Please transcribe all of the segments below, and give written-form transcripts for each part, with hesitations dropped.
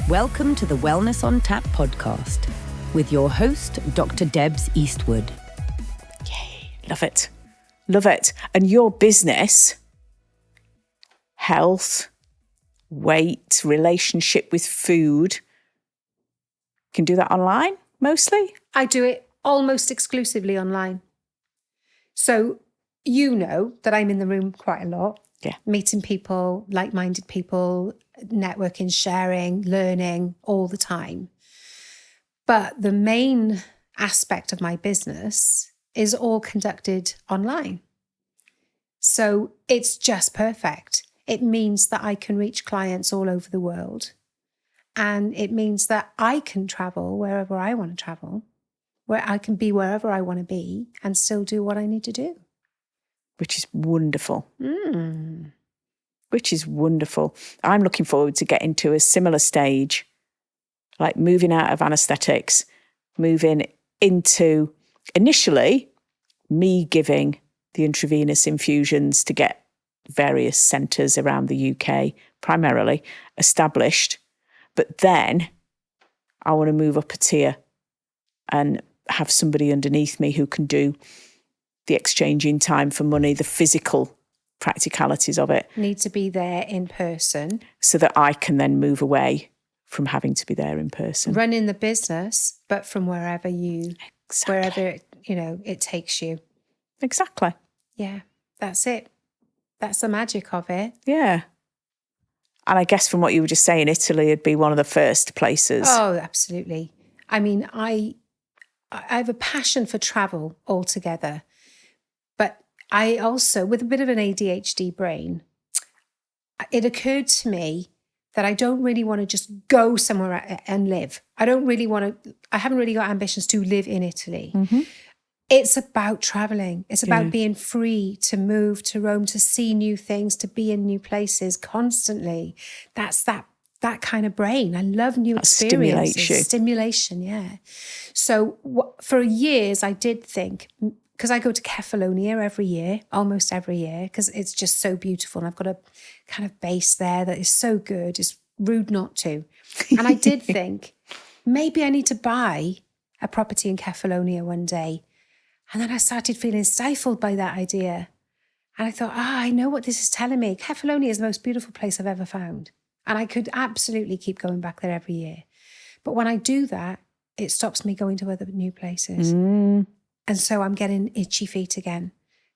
Welcome to the Wellness on Tap podcast with your host, Dr. Debs Eastwood. Yay, love it. Love it. And your business, health, weight, relationship with food, can do that online mostly? I do it almost exclusively online. So you know that I'm in the room quite a lot. Yeah. Meeting people, like-minded people, networking, sharing, learning all the time. But the main aspect of my business is all conducted online. So it's just perfect. It means that I can reach clients all over the world. And it means that I can travel wherever I want to travel, where I can be wherever I want to be and still do what I need to do. Which is wonderful. Which is wonderful. I'm looking forward to getting to a similar stage, like moving out of anaesthetics, moving into initially me giving the intravenous infusions to get various centres around the UK, primarily established. But then I want to move up a tier and have somebody underneath me who can do the exchanging time for money, the physical practicalities of it. Need to be there in person. So that I can then move away from having to be there in person. Running the business, but from wherever it takes you. Exactly. Yeah, that's it. That's the magic of it. Yeah. And I guess from what you were just saying, Italy would be one of the first places. Oh, absolutely. I mean, I have a passion for travel altogether. But I also, with a bit of an ADHD brain, it occurred to me that I don't really want to just go somewhere and live. I haven't really got ambitions to live in Italy. Mm-hmm. It's about traveling. It's about being free to move, to roam, to see new things, to be in new places constantly. That's that kind of brain. I love new experiences. Stimulation, yeah. So for years I did think, because I go to Kefalonia almost every year, because it's just so beautiful. And I've got a kind of base there that is so good. It's rude not to. And I did think, maybe I need to buy a property in Kefalonia one day. And then I started feeling stifled by that idea. And I thought, I know what this is telling me. Kefalonia is the most beautiful place I've ever found. And I could absolutely keep going back there every year. But when I do that, it stops me going to other new places. And so I'm getting itchy feet again.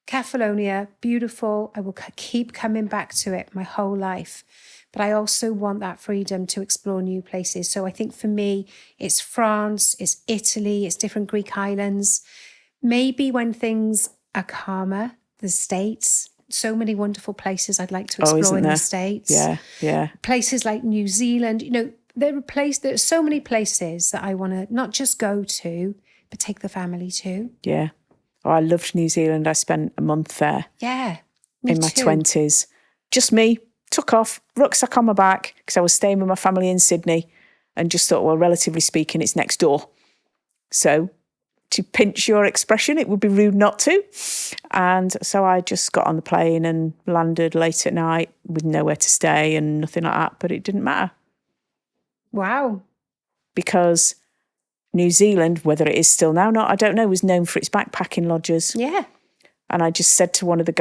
Kefalonia, beautiful. I will keep coming back to it my whole life. But I also want that freedom to explore new places. So I think for me, it's France, it's Italy, it's different Greek islands. Maybe when things are calmer, the States, so many wonderful places I'd like to explore in the States. Yeah. Places like New Zealand, there's so many places that I want to not just go to, but take the family to. Yeah. Oh, I loved New Zealand. I spent a month there. Yeah. In my 20s. Just me, took off, rucksack on my back, because I was staying with my family in Sydney, and just thought, well, relatively speaking, it's next door. So to pinch your expression, it would be rude not to. And so I just got on the plane and landed late at night with nowhere to stay and nothing like that, but it didn't matter. Wow. Because New Zealand, whether it is still now or not, I don't know, was known for its backpacking lodges. Yeah. And I just said to one of the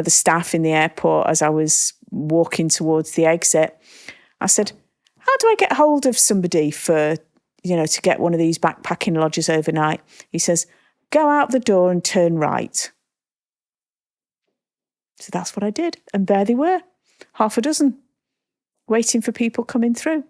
staff in the airport as I was walking towards the exit, I said, how do I get hold of somebody to get one of these backpacking lodges overnight? He says, go out the door and turn right. So that's what I did. And there they were, half a dozen, waiting for people coming through.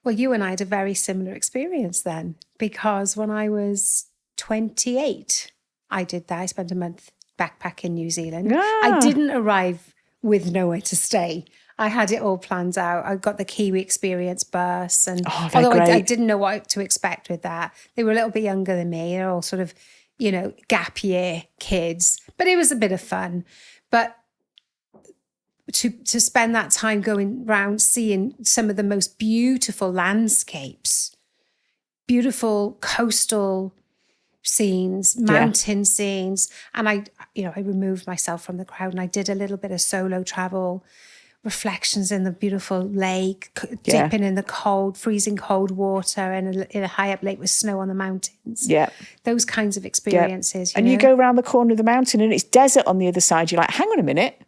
Well, you and I had a very similar experience then, because when I was 28, I did that. I spent a month backpacking in New Zealand. I didn't arrive with nowhere to stay. I had it all planned out. I got the Kiwi Experience bus. And although I didn't know what to expect with that, they were a little bit younger than me. They're all sort of, gap year kids. But it was a bit of fun. But to spend that time going around seeing some of the most beautiful landscapes, beautiful coastal scenes, mountain scenes. And I removed myself from the crowd and I did a little bit of solo travel reflections in the beautiful lake, dipping in the cold, freezing cold water in a high up lake with snow on the mountains. Yeah. Those kinds of experiences. And you go around the corner of the mountain and it's desert on the other side. You're like, hang on a minute.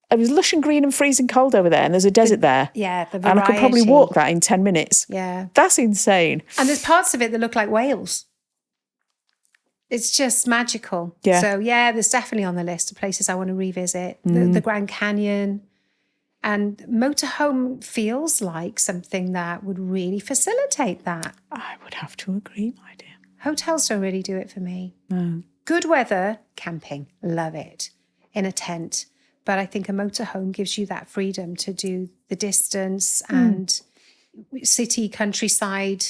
It was lush and green and freezing cold over there and there's a desert there. Yeah, the And variety. I could probably walk that in 10 minutes. Yeah. That's insane. And there's parts of it that look like Wales. It's just magical. Yeah. So, there's definitely on the list of places I want to revisit. The Grand Canyon. And motorhome feels like something that would really facilitate that. I would have to agree, my dear. Hotels don't really do it for me. No. Good weather, camping, love it, in a tent. But I think a motorhome gives you that freedom to do the distance and city, countryside.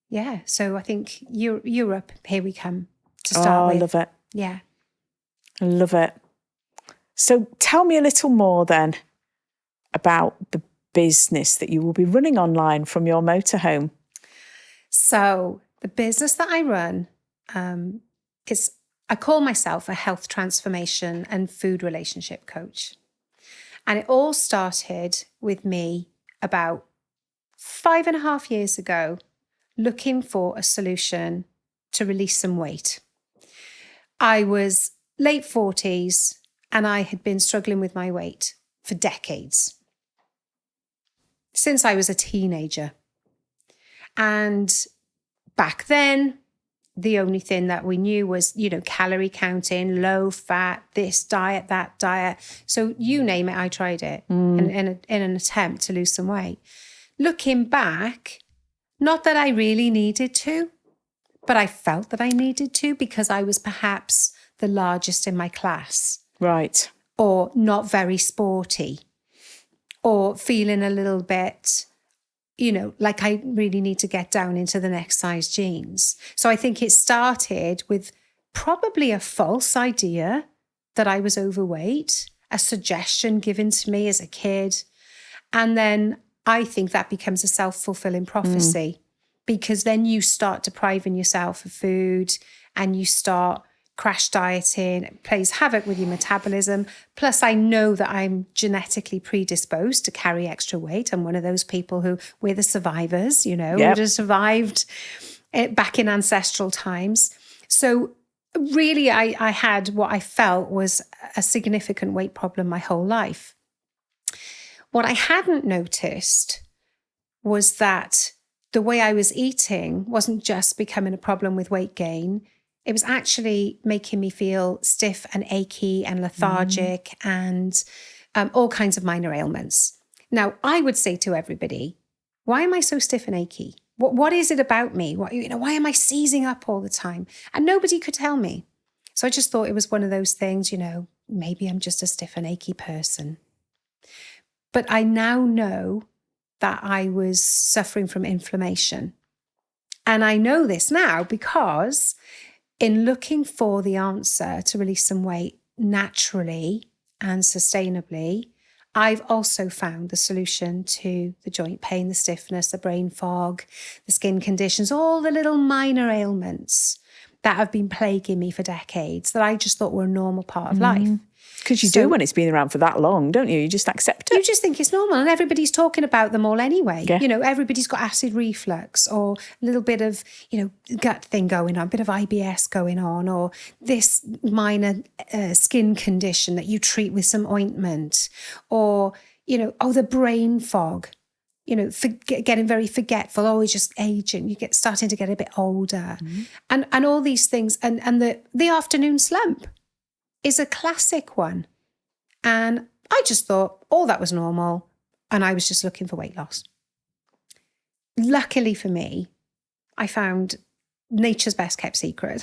Yeah, so I think Europe, here we come to start with. I love it. Yeah. I love it. So tell me a little more then about the business that you will be running online from your motorhome. So the business that I run is, I call myself a health transformation and food relationship coach. And it all started with me about 5.5 years ago, looking for a solution to release some weight. I was late 40s and I had been struggling with my weight for decades, since I was a teenager. And back then, the only thing that we knew was, calorie counting, low fat, this diet, that diet. So you name it, I tried it in an attempt to lose some weight. Looking back, not that I really needed to, but I felt that I needed to because I was perhaps the largest in my class. Right. Or not very sporty. Or feeling a little bit, like I really need to get down into the next size jeans. So I think it started with probably a false idea that I was overweight, a suggestion given to me as a kid. And then I think that becomes a self-fulfilling prophecy because then you start depriving yourself of food and you start crash dieting. It plays havoc with your metabolism. Plus, I know that I'm genetically predisposed to carry extra weight. I'm one of those people who, we're the survivors, who just survived it back in ancestral times. So really, I had what I felt was a significant weight problem my whole life. What I hadn't noticed was that the way I was eating wasn't just becoming a problem with weight gain. It was actually making me feel stiff and achy and lethargic and all kinds of minor ailments. Now, I would say to everybody, why am I so stiff and achy? What is it about me? Why am I seizing up all the time? And nobody could tell me. So I just thought it was one of those things, maybe I'm just a stiff and achy person. But I now know that I was suffering from inflammation. And I know this now because in looking for the answer to release some weight naturally and sustainably, I've also found the solution to the joint pain, the stiffness, the brain fog, the skin conditions, all the little minor ailments that have been plaguing me for decades that I just thought were a normal part of life. Because you do when it's been around for that long, don't you? You just accept it. You just think it's normal and everybody's talking about them all anyway. Yeah. Everybody's got acid reflux or a little bit of, gut thing going on, a bit of IBS going on or this minor skin condition that you treat with some ointment or, the brain fog, getting very forgetful, always just aging, starting to get a bit older and all these things. And the afternoon slump is a classic one. And I just thought all that was normal and I was just looking for weight loss. Luckily for me, I found nature's best kept secret,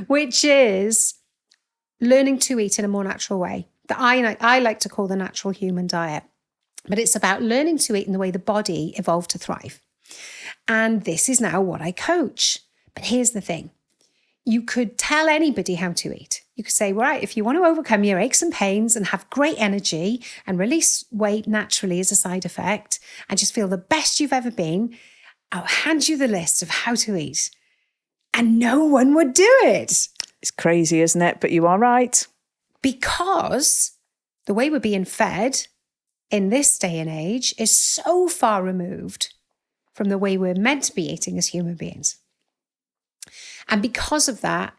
which is learning to eat in a more natural way that I like to call the natural human diet. But it's about learning to eat in the way the body evolved to thrive. And this is now what I coach. But here's the thing. You could tell anybody how to eat. You could say, right, if you want to overcome your aches and pains and have great energy and release weight naturally as a side effect and just feel the best you've ever been, I'll hand you the list of how to eat. And no one would do it. It's crazy, isn't it? But you are right. Because the way we're being fed in this day and age is so far removed from the way we're meant to be eating as human beings. And because of that,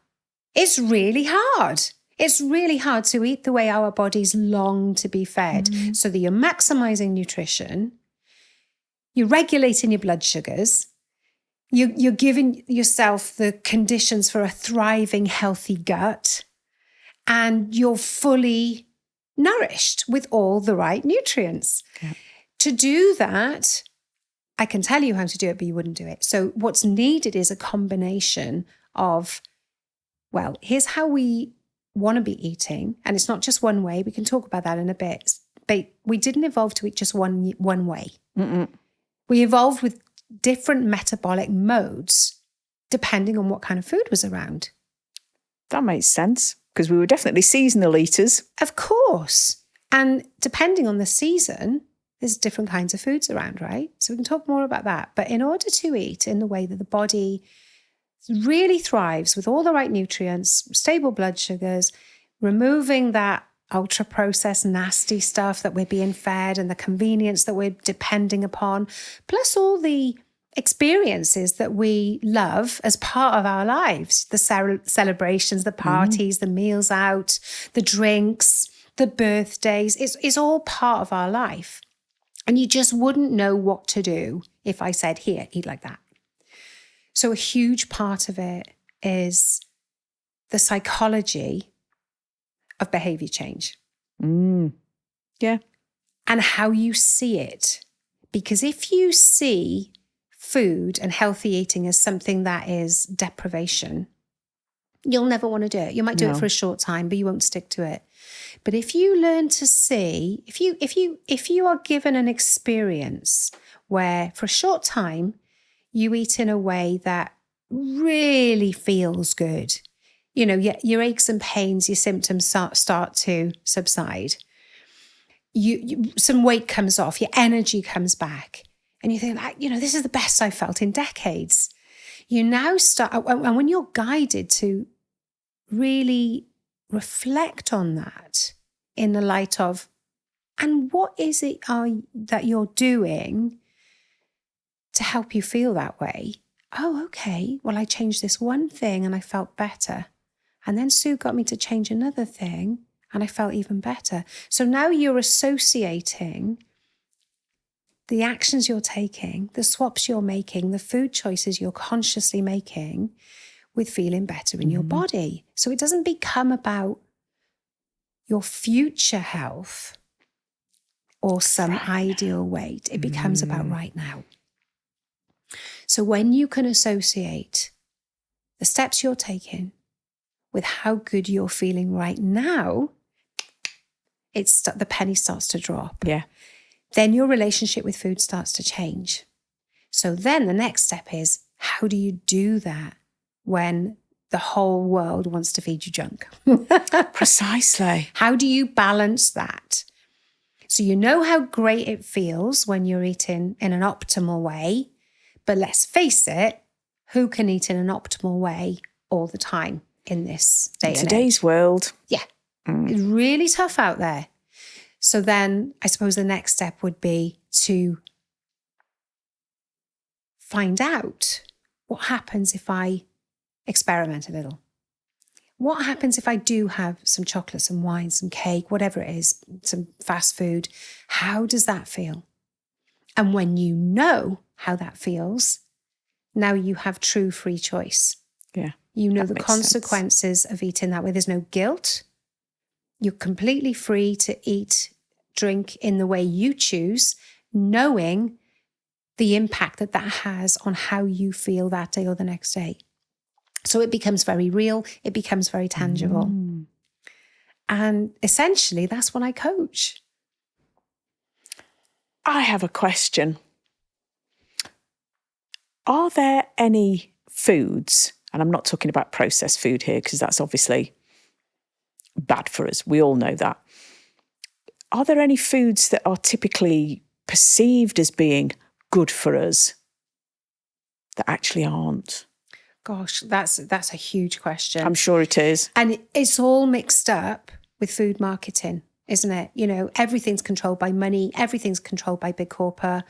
it's really hard. It's really hard to eat the way our bodies long to be fed, so that you're maximizing nutrition, you're regulating your blood sugars, you're giving yourself the conditions for a thriving, healthy gut, and you're fully nourished with all the right nutrients. Yeah. To do that, I can tell you how to do it, but you wouldn't do it. So what's needed is a combination of, well, here's how we want to be eating. And it's not just one way. We can talk about that in a bit. But we didn't evolve to eat just one way. Mm-mm. We evolved with different metabolic modes depending on what kind of food was around. That makes sense, because we were definitely seasonal eaters. Of course. And depending on the season, there's different kinds of foods around, right? So we can talk more about that. But in order to eat in the way that the body really thrives with all the right nutrients, stable blood sugars, removing that ultra-processed nasty stuff that we're being fed and the convenience that we're depending upon, plus all the experiences that we love as part of our lives, the celebrations, the parties, the meals out, the drinks, the birthdays, it's all part of our life. And you just wouldn't know what to do if I said, here, eat like that. So a huge part of it is the psychology of behavior change. Yeah. And how you see it. Because if you see food and healthy eating as something that is deprivation, you'll never want to do it. You might do it for a short time, but you won't stick to it. But if you learn to see, if you are given an experience where for a short time you eat in a way that really feels good, you know, your aches and pains, your symptoms start to subside. You some weight comes off, your energy comes back, and you think, like, you know, this is the best I've felt in decades. You now start, and when you're guided to really reflect on that in the light of, and what is it that you're doing to help you feel that way? Oh, okay. Well, I changed this one thing and I felt better. And then Sue got me to change another thing and I felt even better. So now you're associating the actions you're taking, the swaps you're making, the food choices you're consciously making with feeling better in your body. So it doesn't become about your future health or some ideal weight. It becomes about right now. So when you can associate the steps you're taking with how good you're feeling right now, the penny starts to drop. Yeah. Then your relationship with food starts to change. So then the next step is, how do you do that when the whole world wants to feed you junk? Precisely. How do you balance that? So you know how great it feels when you're eating in an optimal way, but let's face it, who can eat in an optimal way all the time in this day and age? Today's world. Yeah. It's really tough out there. So then I suppose the next step would be to find out what happens if I experiment a little. What happens if I do have some chocolate, some wine, some cake, whatever it is, some fast food? How does that feel? And when you know how that feels, now you have true free choice. Yeah. You know the consequences of eating that way. There's no guilt. You're completely free to eat, drink in the way you choose, knowing the impact that has on how you feel that day or the next day. So it becomes very real. It becomes very tangible. And essentially, that's what I coach. I have a question. Are there any foods, and I'm not talking about processed food here because that's obviously bad for us. We all know that. Are there any foods that are typically perceived as being good for us that actually aren't? Gosh, that's a huge question. I'm sure it is. And it's all mixed up with food marketing. isn't it? You know, everything's controlled by money, everything's controlled by big corporate,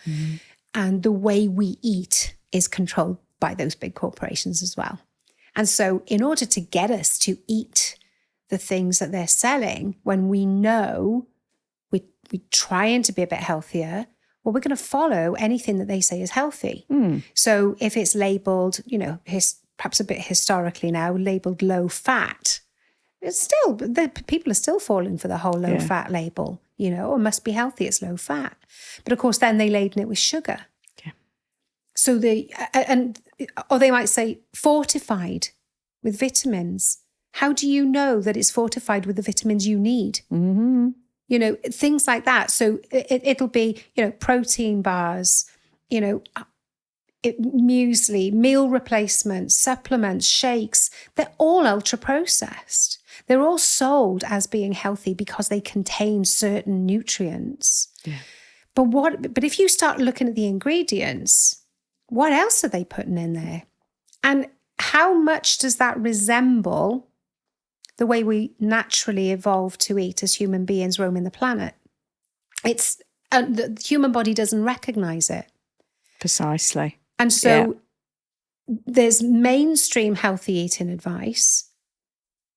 and the way we eat is controlled by those big corporations as well. And so in order to get us to eat the things that they're selling, when we know we're trying to be a bit healthier, well, we're going to follow anything that they say is healthy. So if it's labeled, you know, perhaps a bit historically now, labeled low fat, it's still, people are still falling for the whole low fat label, you know, it must be healthy, it's low fat. But of course, then they laden it with sugar. Yeah. So or they might say fortified with vitamins. How do you know that it's fortified with the vitamins you need? You know, things like that. So it'll be, you know, protein bars, you know, muesli, meal replacements, supplements, shakes. They're all ultra processed. They're all sold as being healthy because they contain certain nutrients. Yeah. But if you start looking at the ingredients, what else are they putting in there? And how much does that resemble the way we naturally evolved to eat as human beings roaming the planet? It's the human body doesn't recognize it. Precisely. And so there's mainstream healthy eating advice,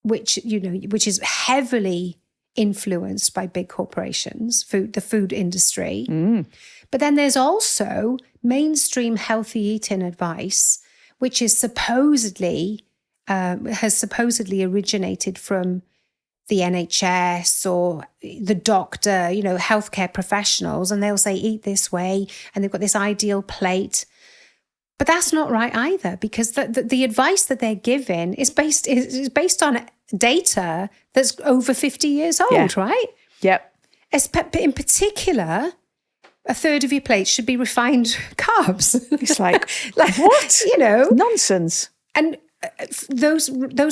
which is heavily influenced by big corporations, the food industry. But then there's also mainstream healthy eating advice, which is has supposedly originated from the NHS or the doctor, you know, healthcare professionals, and they'll say, eat this way, and they've got this ideal plate. But that's not right either, because the advice that they're giving is based on data that's over 50 years old, right? Yep. In particular, a third of your plate should be refined carbs. It's like what? You know? Nonsense. And those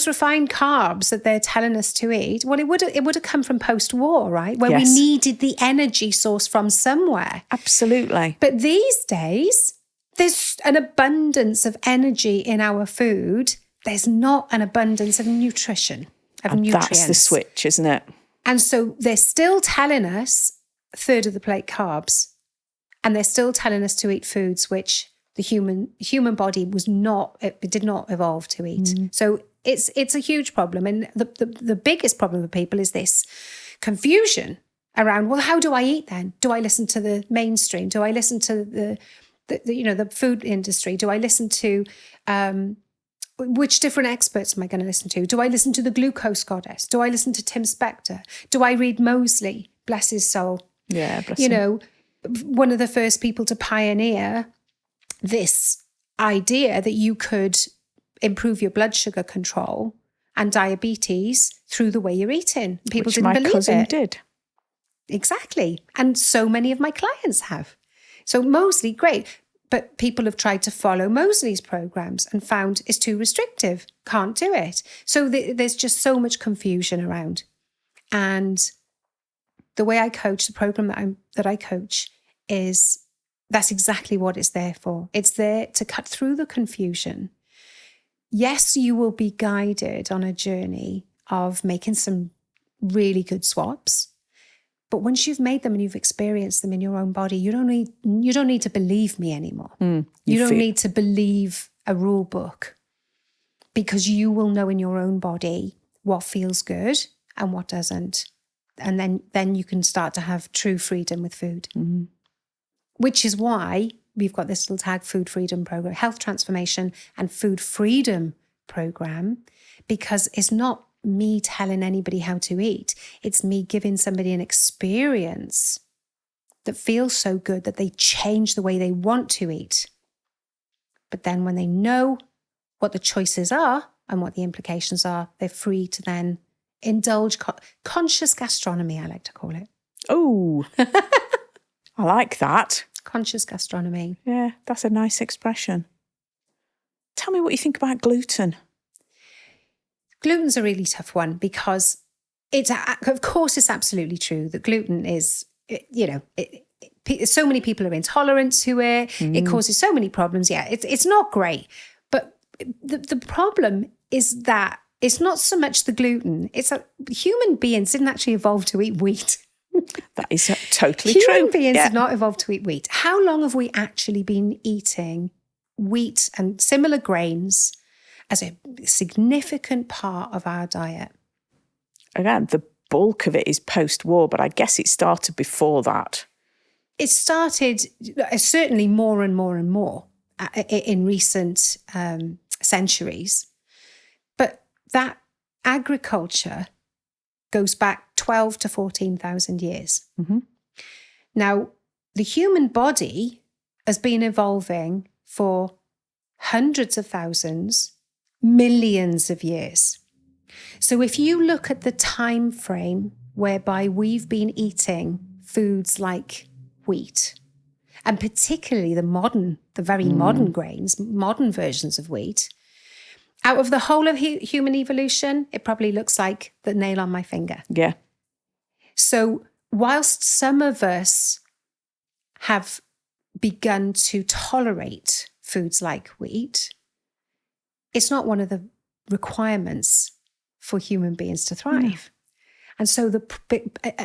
refined carbs that they're telling us to eat, well, it would have come from post-war, right? Where we needed the energy source from somewhere. Absolutely. But these days, there's an abundance of energy in our food. There's not an abundance of nutrition, nutrients. That's the switch, isn't it? And so they're still telling us a third of the plate carbs, and they're still telling us to eat foods which the human body did not evolve to eat. So it's a huge problem. And the biggest problem for people is this confusion around, well, how do I eat then? Do I listen to the mainstream? Do I listen to the food industry? Do I listen to which different experts am I going to listen to? Do I listen to the glucose goddess? Do I listen to Tim Spector? Do I read Mosley, bless his soul? Yeah, bless him. You know, one of the first people to pioneer this idea that you could improve your blood sugar control and diabetes through the way you're eating. People didn't believe it. My cousin did. Exactly. And so many of my clients have. So Mosley, great. But people have tried to follow Mosley's programs and found it's too restrictive. Can't do it. So there's just so much confusion around. And the way I coach, the program that I coach that's exactly what it's there for. It's there to cut through the confusion. Yes, you will be guided on a journey of making some really good swaps. But once you've made them and you've experienced them in your own body, you don't need to believe me anymore. You don't need to believe a rule book, because you will know in your own body what feels good and what doesn't. And then you can start to have true freedom with food. Which is why we've got this little tag, Food Freedom Program, Health Transformation and Food Freedom Program, because it's not me telling anybody how to eat. It's me giving somebody an experience that feels so good that they change the way they want to eat. But then when they know what the choices are and what the implications are, they're free to then indulge conscious gastronomy, I like to call it. Oh, I like that. Conscious gastronomy. Yeah, that's a nice expression. Tell me what you think about gluten. Gluten's a really tough one, because of course it's absolutely true that gluten is, so many people are intolerant to it. It causes so many problems. Yeah, it's not great. But the problem is that it's not so much the gluten. It's human beings didn't actually evolve to eat wheat. That is totally Human true. beings have not evolved to eat wheat. How long have we actually been eating wheat and similar grains as a significant part of our diet? Again, the bulk of it is post-war, but I guess it started before that. It started certainly more and more and more in recent centuries. But that agriculture goes back 12 to 14,000 years. Mm-hmm. Now, the human body has been evolving for hundreds of thousands, millions of years. So if you look at the time frame whereby we've been eating foods like wheat, and particularly the very modern grains, modern versions of wheat, out of the whole of human evolution, it probably looks like the nail on my finger. Yeah. So whilst some of us have begun to tolerate foods like wheat, it's not one of the requirements for human beings to thrive. No. And so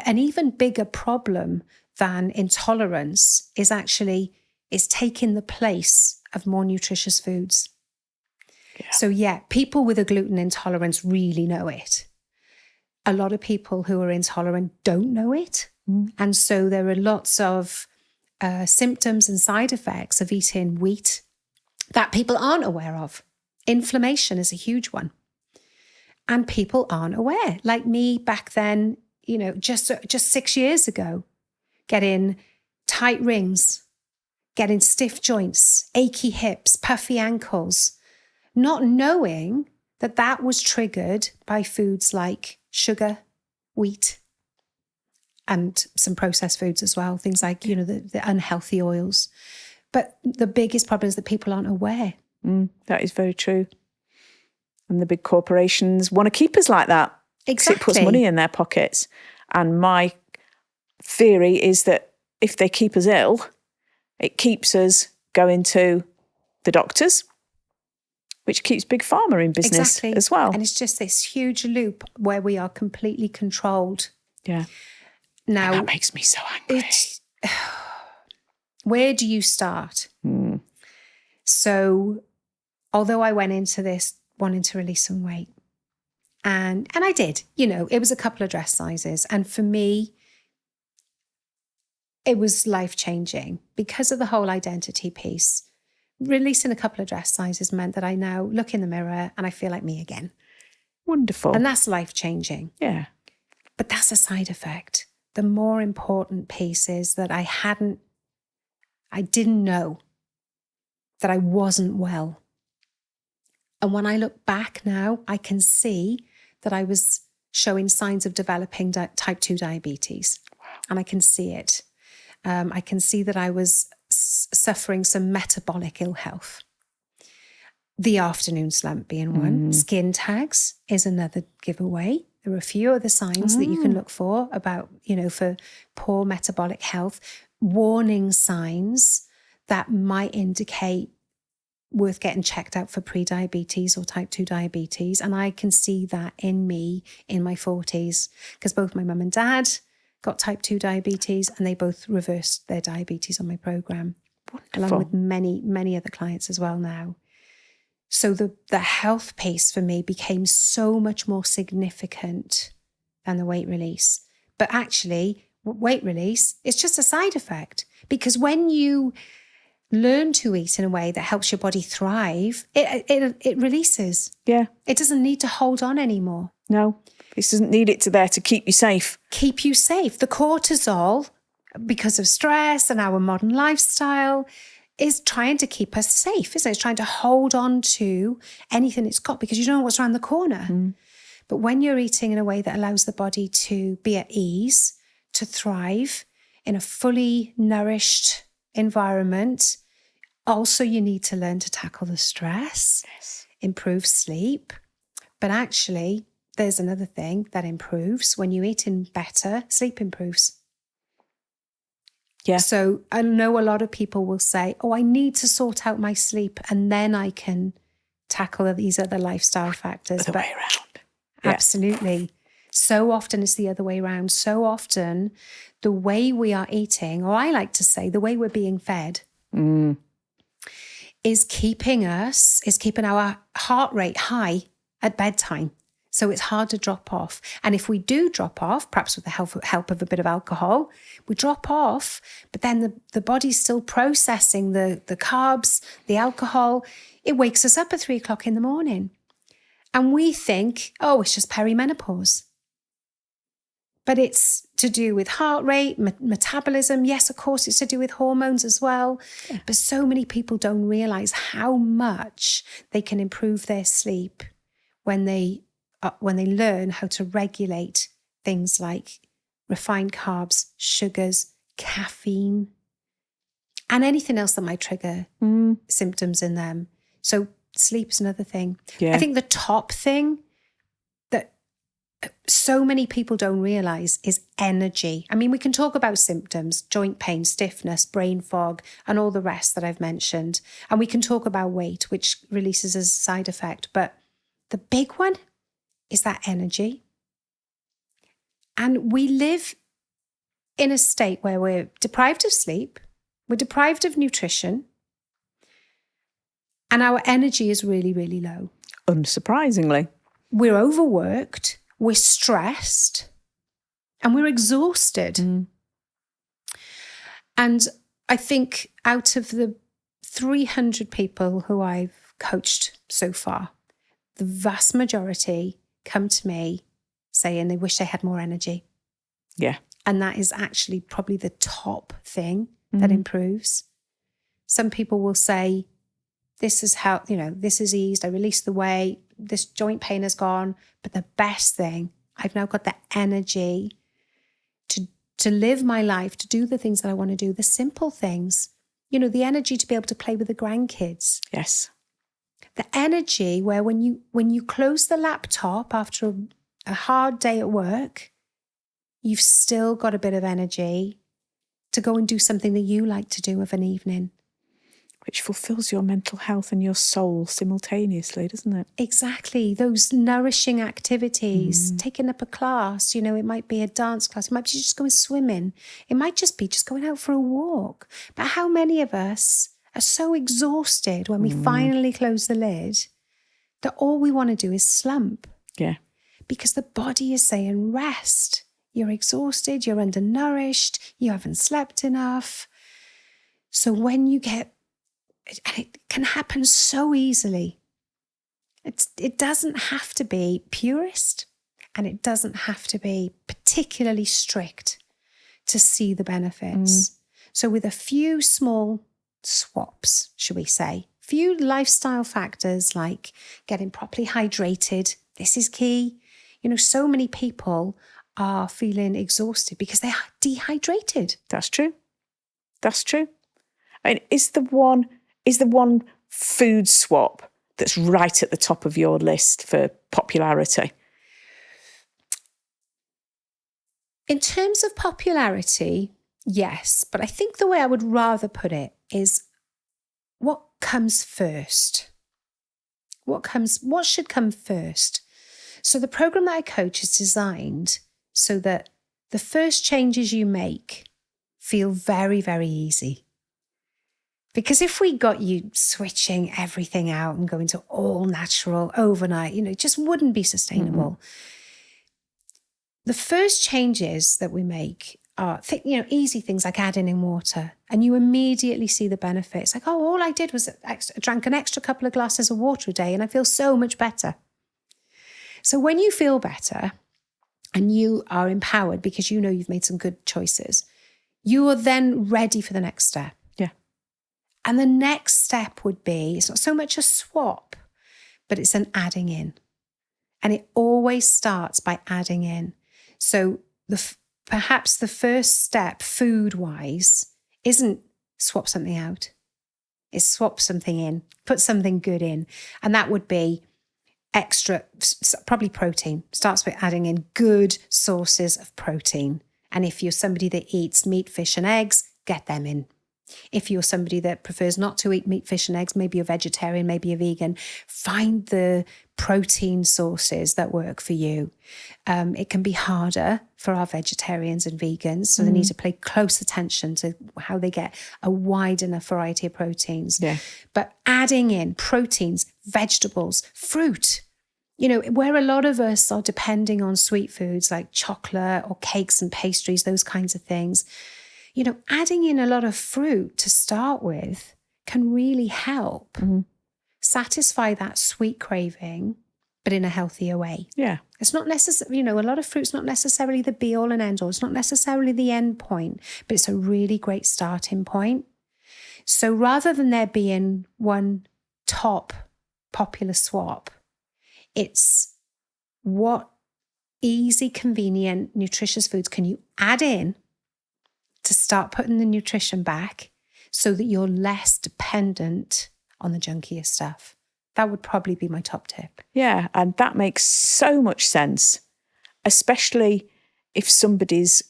an even bigger problem than intolerance is taking the place of more nutritious foods. Yeah. So people with a gluten intolerance really know it. A lot of people who are intolerant don't know it. And so there are lots of symptoms and side effects of eating wheat that people aren't aware of. Inflammation is a huge one. And people aren't aware. Like me back then, just 6 years ago, getting tight rings, getting stiff joints, achy hips, puffy ankles, not knowing that was triggered by foods like sugar, wheat, and some processed foods as well, things like, the unhealthy oils. But the biggest problem is that people aren't aware. That is very true. And the big corporations want to keep us like that. Exactly. Because it puts money in their pockets. And my theory is that if they keep us ill, it keeps us going to the doctors, which keeps Big Pharma in business as well. And it's just this huge loop where we are completely controlled. Yeah. Now, and that makes me so angry. Where do you start? So, although I went into this wanting to release some weight, and I did, it was a couple of dress sizes. And for me, it was life-changing because of the whole identity piece. Releasing a couple of dress sizes meant that I now look in the mirror and I feel like me again. Wonderful. And that's life-changing. Yeah. But that's a side effect. The more important piece is that I didn't know that I wasn't well. And when I look back now, I can see that I was showing signs of developing type 2 diabetes. Wow. And I can see it. I can see that I was suffering some metabolic ill health. The afternoon slump being one. Skin tags is another giveaway. There are a few other signs that you can look for about, for poor metabolic health. Warning signs that might indicate worth getting checked out for pre-diabetes or type 2 diabetes. And I can see that in me in my 40s because both my mum and dad got type 2 diabetes and they both reversed their diabetes on my program. Wonderful. Along with many, many other clients as well now. So the health piece for me became so much more significant than the weight release. But actually, weight release is just a side effect because when you learn to eat in a way that helps your body thrive, it releases. Yeah. It doesn't need to hold on anymore. No, it doesn't need it there to keep you safe. Keep you safe. The cortisol, because of stress and our modern lifestyle, is trying to keep us safe, isn't it? It's trying to hold on to anything it's got because you don't know what's around the corner. But when you're eating in a way that allows the body to be at ease, to thrive in a fully nourished environment, also you need to learn to tackle the stress, improve sleep. But actually, there's another thing that improves. When you eat in better, sleep improves. Yeah. So I know a lot of people will say, I need to sort out my sleep and then I can tackle these other lifestyle factors. Other way around. Absolutely. So often it's the other way around. So often the way we are eating, or I like to say the way we're being fed, is keeping our heart rate high at bedtime. So it's hard to drop off. And if we do drop off, perhaps with the help of a bit of alcohol, we drop off, but then the body's still processing the carbs, the alcohol. It wakes us up at 3 o'clock in the morning. And we think, oh, it's just perimenopause. But it's to do with heart rate, metabolism. Yes, of course, it's to do with hormones as well. Yeah. But so many people don't realize how much they can improve their sleep when they learn how to regulate things like refined carbs, sugars, caffeine, and anything else that might trigger symptoms in them. So sleep is another thing. Yeah. I think the top thing that so many people don't realize is energy. I mean, we can talk about symptoms, joint pain, stiffness, brain fog, and all the rest that I've mentioned. And we can talk about weight, which releases as a side effect. But the big one is that energy. And we live in a state where we're deprived of sleep, we're deprived of nutrition, and our energy is really, really low. Unsurprisingly. We're overworked, we're stressed, and we're exhausted. And I think out of the 300 people who I've coached so far, the vast majority come to me saying they wish they had more energy. Yeah. And that is actually probably the top thing that improves. Some people will say, this is how, this is eased. I released the weight. This joint pain is gone. But the best thing, I've now got the energy to live my life, to do the things that I want to do, the simple things. The energy to be able to play with the grandkids. Yes. The energy where when you close the laptop after a hard day at work, you've still got a bit of energy to go and do something that you like to do of an evening. Which fulfills your mental health and your soul simultaneously, doesn't it? Exactly. Those nourishing activities, taking up a class, it might be a dance class, it might be just going swimming, it might just be just going out for a walk. But how many of us are so exhausted when we finally close the lid that all we want to do is slump? Yeah. Because the body is saying rest. You're exhausted, you're undernourished, you haven't slept enough. So when you get, and it can happen so easily. It doesn't have to be purist, and it doesn't have to be particularly strict to see the benefits. So with a few small swaps, should we say, few lifestyle factors like getting properly hydrated, this is key. So many people are feeling exhausted because they are dehydrated. That's true. I mean, is the one food swap that's right at the top of your list for popularity? In terms of popularity, yes. But I think the way I would rather put it is what comes first? What should come first? So the program that I coach is designed so that the first changes you make feel very, very easy. Because if we got you switching everything out and going to all natural overnight, it just wouldn't be sustainable. The first changes that we make are, easy things like adding in water, and you immediately see the benefits. Like, oh, all I did was drank an extra couple of glasses of water a day and I feel so much better. So when you feel better and you are empowered because you've made some good choices, you are then ready for the next step. Yeah. And the next step would be, it's not so much a swap, but it's an adding in. And it always starts by adding in. So perhaps the first step food-wise isn't swap something out. It's swap something in, put something good in. And that would be extra, probably protein. Starts with adding in good sources of protein. And if you're somebody that eats meat, fish and eggs, get them in. If you're somebody that prefers not to eat meat, fish and eggs, maybe you're vegetarian, maybe you're vegan, find the protein sources that work for you. It can be harder for our vegetarians and vegans, so they need to pay close attention to how they get a wide enough variety of proteins. Yeah. But adding in proteins, vegetables, fruit, you know, where a lot of us are depending on sweet foods like chocolate or cakes and pastries, those kinds of things, you know, adding in a lot of fruit to start with can really help satisfy that sweet craving, but in a healthier way. Yeah. It's not necessarily, you know, a lot of fruit's not necessarily the be all and end all. It's not necessarily the end point, but it's a really great starting point. So rather than there being one top popular swap, it's what easy, convenient, nutritious foods can you add in to start putting the nutrition back so that you're less dependent on the junkier stuff. That would probably be my top tip. Yeah, and that makes so much sense, especially if somebody's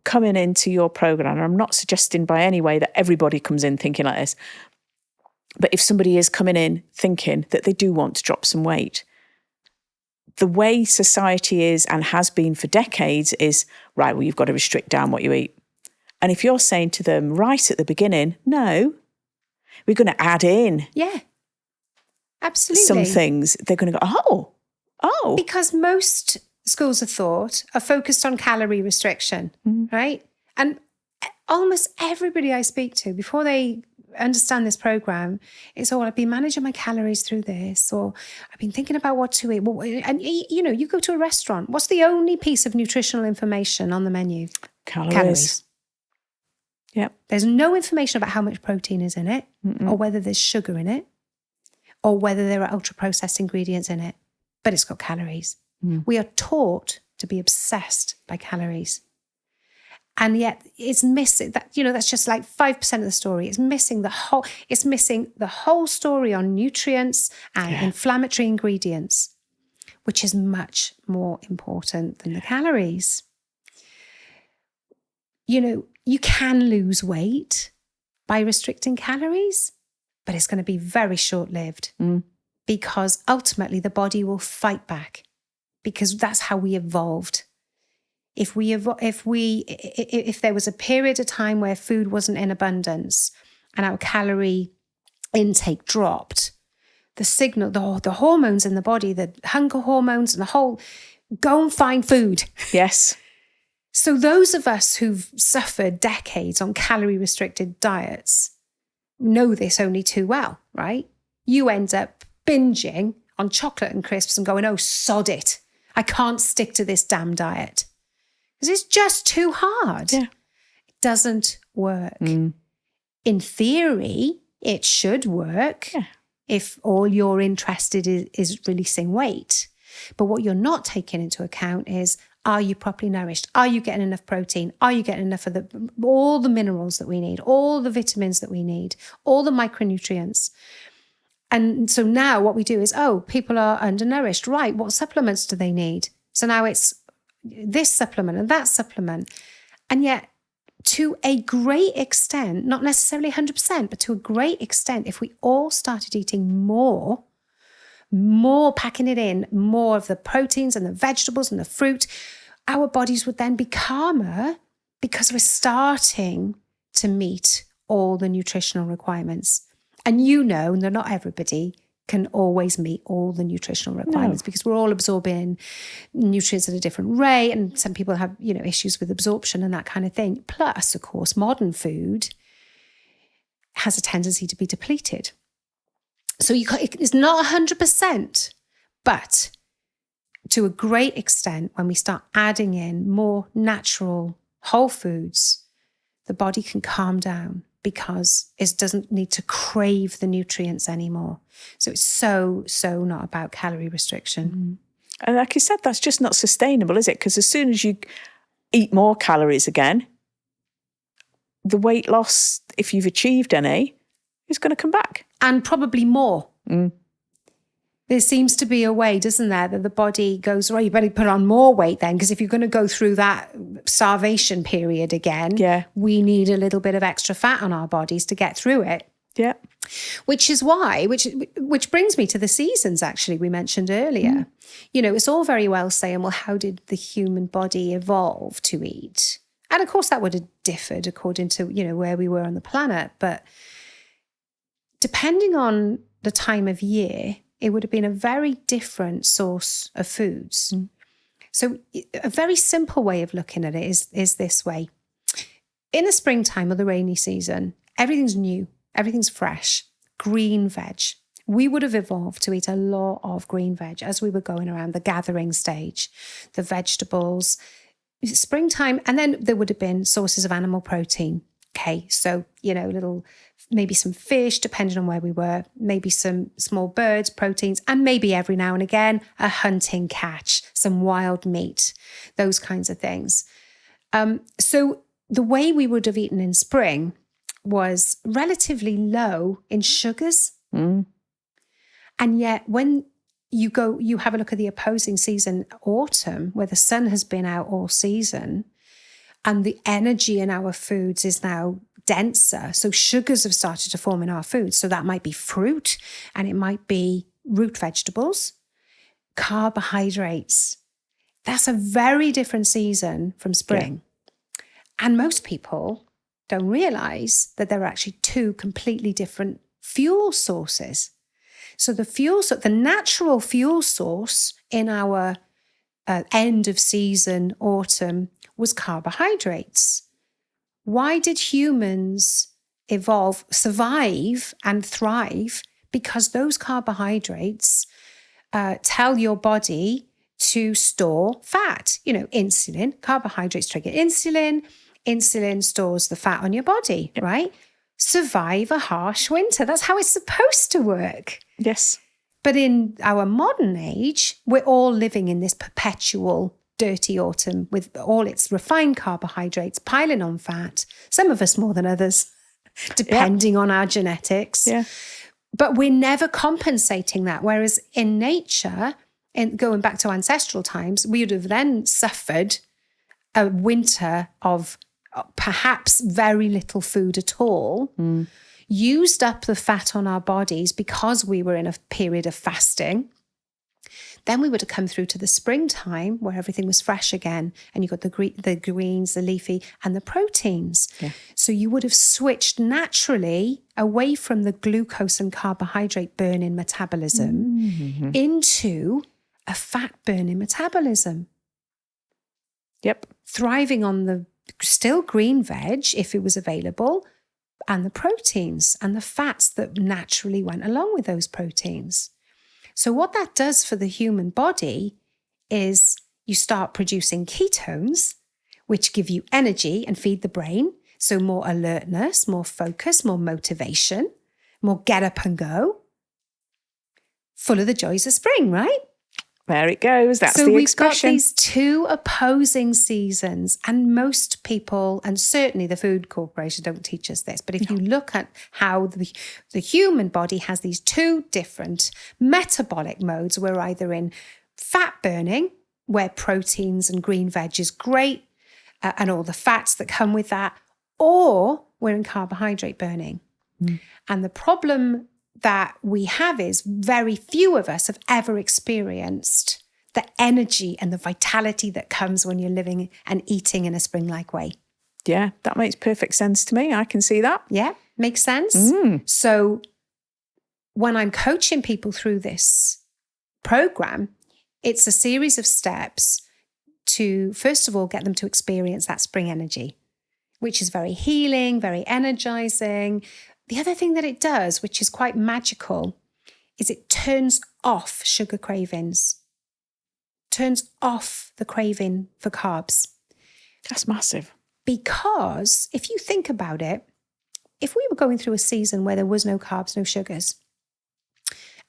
coming into your program. And I'm not suggesting by any way that everybody comes in thinking like this, but if somebody is coming in thinking that they do want to drop some weight, the way society is and has been for decades is, right, well, you've got to restrict down what you eat. And if you're saying to them right at the beginning, no, we're going to add in absolutely some things, they're going to go, oh. Because most schools of thought are focused on calorie restriction, right? And almost everybody I speak to, before they understand this program, it's all, I've been managing my calories through this, or I've been thinking about what to eat. And you know, you go to a restaurant, what's the only piece of nutritional information on the menu? Calories. Yep. There's no information about how much protein is in it, or whether there's sugar in it, or whether there are ultra-processed ingredients in it, but it's got calories. We are taught to be obsessed by calories. And yet it's missing that, you know, that's just like 5% of the story. It's missing the whole story on nutrients and inflammatory ingredients, which is much more important than the calories. You know, you can lose weight by restricting calories, but it's going to be very short-lived because ultimately the body will fight back, because that's how we evolved. If there was a period of time where food wasn't in abundance and our calorie intake dropped, the signal, the hormones in the body, the hunger hormones and the whole, go and find food. Yes. So those of us who've suffered decades on calorie restricted diets know this only too well, right? You end up binging on chocolate and crisps and going, oh, sod it. I can't stick to this damn diet. Because it's just too hard. Yeah. It doesn't work. In theory, it should work if all you're interested in is releasing weight. But what you're not taking into account is, are you properly nourished? Are you getting enough protein? Are you getting enough of all the minerals that we need, all the vitamins that we need, all the micronutrients? And so now what we do is, people are undernourished. Right, what supplements do they need? So now it's this supplement and that supplement. And yet, to a great extent, not necessarily 100%, but to a great extent, if we all started eating more packing it in, more of the proteins and the vegetables and the fruit, our bodies would then be calmer because we're starting to meet all the nutritional requirements. And you know that not everybody can always meet all the nutritional requirements because we're all absorbing nutrients at a different rate, and some people have, you know, issues with absorption and that kind of thing. Plus, of course, modern food has a tendency to be depleted. So it's not 100%, but to a great extent, when we start adding in more natural whole foods, the body can calm down because it doesn't need to crave the nutrients anymore. So it's so not about calorie restriction. And like you said, that's just not sustainable, is it? Because as soon as you eat more calories again, the weight loss, if you've achieved any, is going to come back. And probably more. There seems to be a way, doesn't there, that the body goes, right, you better put on more weight then, because if you're going to go through that starvation period again, we need a little bit of extra fat on our bodies to get through it. Yeah. Which is why, which brings me to the seasons, actually, we mentioned earlier. You know, it's all very well saying, well, how did the human body evolve to eat? And of course, that would have differed according to, you know, where we were on the planet. But depending on the time of year, it would have been a very different source of foods. So a very simple way of looking at it is this way. In the springtime or the rainy season, everything's new, everything's fresh, green veg. We would have evolved to eat a lot of green veg as we were going around the gathering stage, the vegetables, springtime, and then there would have been sources of animal protein. Okay, so, you know, maybe some fish, depending on where we were, maybe some small birds, proteins, and maybe every now and again, a hunting catch, some wild meat, those kinds of things. So the way we would have eaten in spring was relatively low in sugars. And yet when you have a look at the opposing season, autumn, where the sun has been out all season, and the energy in our foods is now denser. So sugars have started to form in our foods. So that might be fruit, and it might be root vegetables, carbohydrates. That's a very different season from spring. And most people don't realize that there are actually two completely different fuel sources. So the natural fuel source in our end of season, autumn, was carbohydrates. Why did humans evolve, survive and thrive? Because those carbohydrates tell your body to store fat. You know, insulin, carbohydrates trigger insulin. Insulin stores the fat on your body, right? Survive a harsh winter. That's how it's supposed to work. Yes. But in our modern age, we're all living in this perpetual dirty autumn with all its refined carbohydrates piling on fat, some of us more than others, depending on our genetics. Yeah. But we're never compensating that. Whereas in nature, and going back to ancestral times, we would have then suffered a winter of perhaps very little food at all, used up the fat on our bodies because we were in a period of fasting. Then we would have come through to the springtime where everything was fresh again, and you got the greens, the leafy, and the proteins. Yeah. So you would have switched naturally away from the glucose and carbohydrate burning metabolism into a fat burning metabolism. Yep. Thriving on the still green veg, if it was available, and the proteins and the fats that naturally went along with those proteins. So what that does for the human body is you start producing ketones, which give you energy and feed the brain. So more alertness, more focus, more motivation, more get up and go. Full of the joys of spring, right? There it goes. That's the expression. So we've got these two opposing seasons, and most people, and certainly the Food Corporation, don't teach us this. But if you look at how the human body has these two different metabolic modes, we're either in fat burning, where proteins and green veg is great, and all the fats that come with that, or we're in carbohydrate burning. And the problem that we have is very few of us have ever experienced the energy and the vitality that comes when you're living and eating in a spring-like way. Yeah, that makes perfect sense to me. I can see that. Yeah, makes sense. So when I'm coaching people through this program, it's a series of steps to, first of all, get them to experience that spring energy, which is very healing, very energizing. The other thing that it does, which is quite magical, is it turns off sugar cravings, turns off the craving for carbs. That's massive. Because if you think about it, if we were going through a season where there was no carbs, no sugars,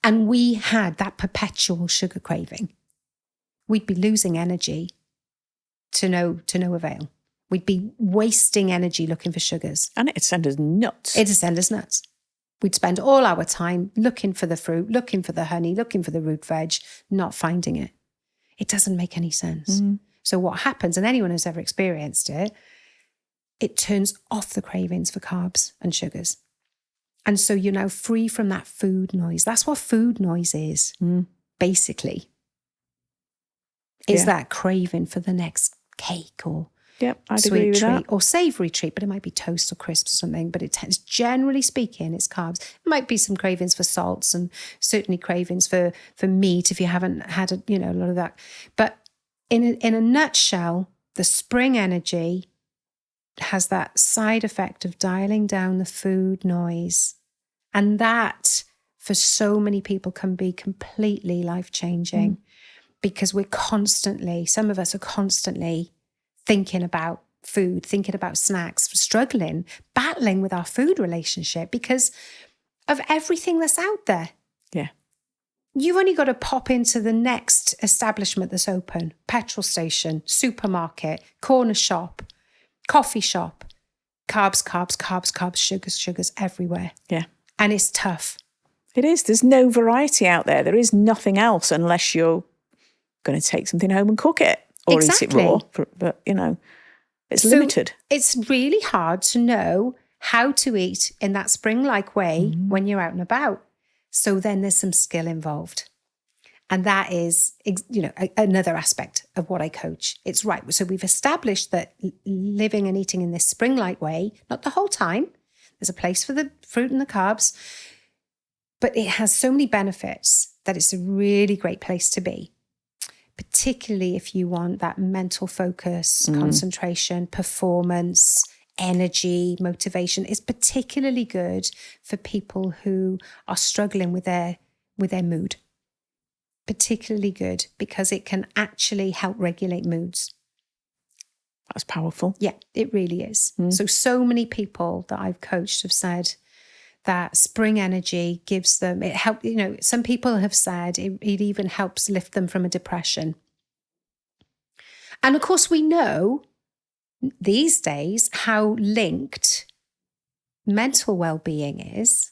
and we had that perpetual sugar craving, we'd be losing energy to no avail. We'd be wasting energy looking for sugars. And it'd send us nuts. It'd send us nuts. We'd spend all our time looking for the fruit, looking for the honey, looking for the root veg, not finding it. It doesn't make any sense. So what happens, and anyone who's ever experienced it, it turns off the cravings for carbs and sugars. And so you're now free from that food noise. That's what food noise is, basically. Is that craving for the next cake or I'd agree with sweet treat that. or savoury treat, but it might be toast or crisps or something. But it tends, generally speaking, it's carbs. It might be some cravings for salts and certainly cravings for meat if you haven't had a lot of that. But in a nutshell, the spring energy has that side effect of dialing down the food noise, and that for so many people can be completely life-changing because some of us are constantly thinking about food, thinking about snacks, struggling, battling with our food relationship because of everything that's out there. Yeah. You've only got to pop into the next establishment that's open, petrol station, supermarket, corner shop, coffee shop, carbs, sugars everywhere. Yeah. And it's tough. It is. There's no variety out there. There is nothing else unless you're going to take something home and cook it. Or eat it raw, but it's limited. It's really hard to know how to eat in that spring-like way when you're out and about. So then there's some skill involved. And that is, another aspect of what I coach. It's right. So we've established that living and eating in this spring-like way, not the whole time. There's a place for the fruit and the carbs, but it has so many benefits that it's a really great place to be. Particularly if you want that mental focus, concentration, performance, energy, motivation. It's particularly good for people who are struggling with their mood. Particularly good because it can actually help regulate moods. That's powerful. Yeah, it really is. So many people that I've coached have said that spring energy gives them, it helps, some people have said it even helps lift them from a depression. And of course, we know these days how linked mental well-being is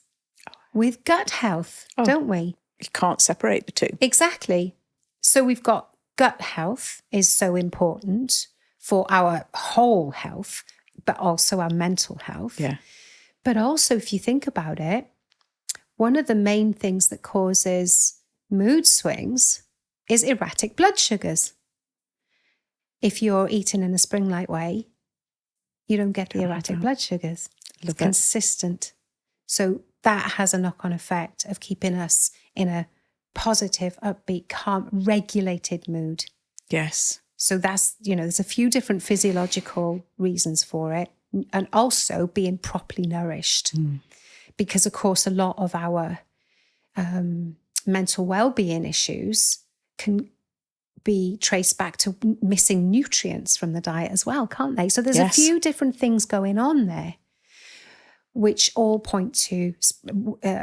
with gut health, don't we? You can't separate the two. Exactly. So we've got gut health is so important for our whole health, but also our mental health. Yeah. But also, if you think about it, one of the main things that causes mood swings is erratic blood sugars. If you're eating in a spring-like way, you don't get the erratic blood sugars. It's consistent. So that has a knock-on effect of keeping us in a positive, upbeat, calm, regulated mood. Yes. So that's, there's a few different physiological reasons for it. And also being properly nourished. Because, of course, a lot of our mental well-being issues can be traced back to missing nutrients from the diet as well, can't they? So there's a few different things going on there, which all point to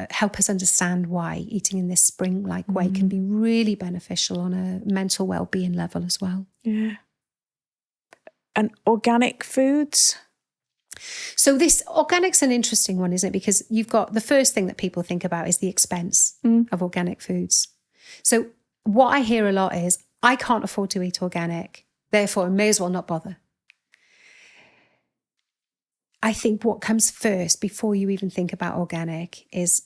help us understand why eating in this spring-like way can be really beneficial on a mental well-being level as well. Yeah. And organic foods? So this organic's an interesting one, isn't it? Because you've got the first thing that people think about is the expense of organic foods. So what I hear a lot is, I can't afford to eat organic, therefore I may as well not bother. I think what comes first before you even think about organic is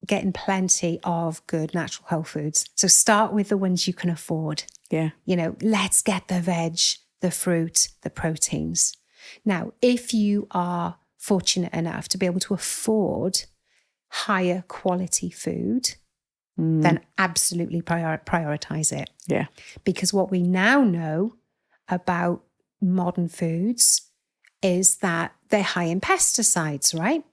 getting plenty of good natural whole foods. So start with the ones you can afford. Yeah. Let's get the veg, the fruit, the proteins. Now, if you are fortunate enough to be able to afford higher quality food, then absolutely prioritize it. Yeah. Because what we now know about modern foods is that they're high in pesticides, right?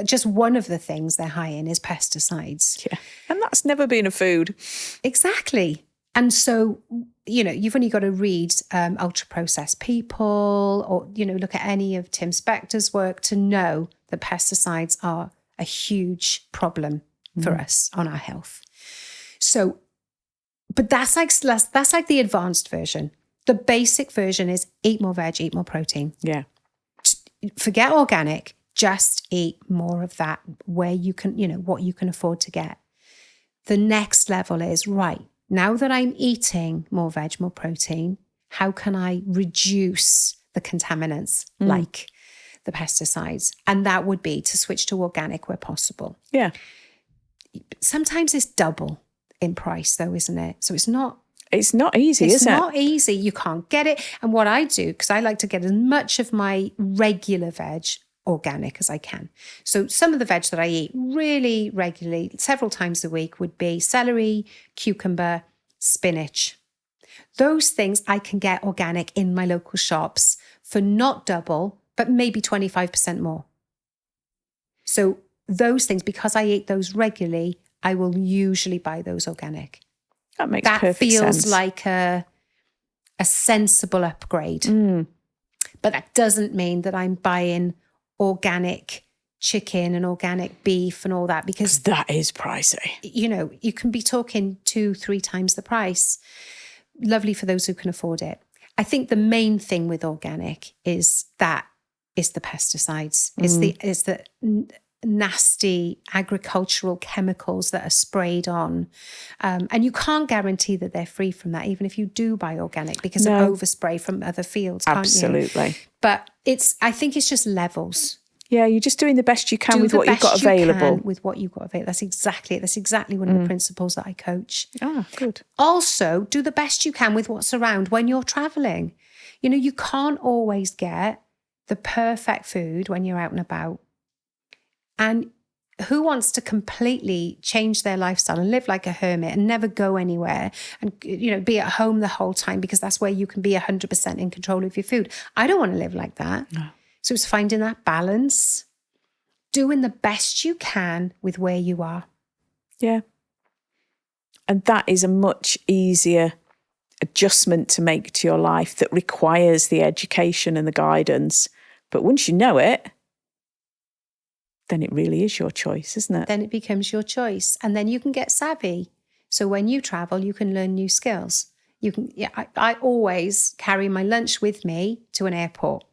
Just one of the things they're high in is pesticides. Yeah. And that's never been a food. Exactly. And so, you've only got to read ultra-processed people or, look at any of Tim Spector's work to know that pesticides are a huge problem for us on our health. So, but that's like the advanced version. The basic version is eat more veg, eat more protein. Yeah. Forget organic, Just eat more of that where you can, what you can afford to get. The next level is, right, now that I'm eating more veg, more protein, how can I reduce the contaminants like the pesticides? And that would be to switch to organic where possible. Yeah. Sometimes it's double in price though, isn't it? So it's not easy, is it? It's not easy. You can't get it. And what I do, because I like to get as much of my regular veg organic as I can. So some of the veg that I eat really regularly, several times a week, would be celery, cucumber, spinach. Those things I can get organic in my local shops for not double, but maybe 25% more. So those things, because I eat those regularly, I will usually buy those organic. That makes perfect sense. That feels like a sensible upgrade. But that doesn't mean that I'm buying organic chicken and organic beef and all that, because that is pricey. You can be talking 2-3 times the price. Lovely for those who can afford it. I think the main thing with organic is the pesticides. Is the nasty agricultural chemicals that are sprayed on. And you can't guarantee that they're free from that, even if you do buy organic, because of overspray from other fields, can't you? Absolutely. But I think it's just levels. Yeah, you're just doing the best you can with what you've got available. With what you've got available. That's exactly one of the principles that I coach. Ah, good. Also, do the best you can with what's around when you're traveling. You can't always get the perfect food when you're out and about. And who wants to completely change their lifestyle and live like a hermit and never go anywhere and, be at home the whole time because that's where you can be 100% in control of your food? I don't want to live like that. No. So it's finding that balance, doing the best you can with where you are. Yeah. And that is a much easier adjustment to make to your life that requires the education and the guidance. But once you know it, then it really is your choice, isn't it? Then it becomes your choice. And then you can get savvy. So when you travel, you can learn new skills. I always carry my lunch with me to an airport.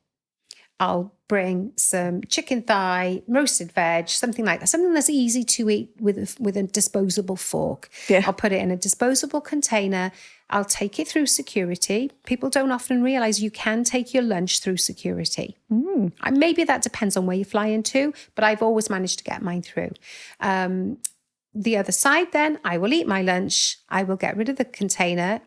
I'll bring some chicken thigh, roasted veg, something like that. Something that's easy to eat with a disposable fork. Yeah. I'll put it in a disposable container. I'll take it through security. People don't often realize you can take your lunch through security. Maybe that depends on where you fly into, but I've always managed to get mine through. The other side then, I will eat my lunch. I will get rid of the container.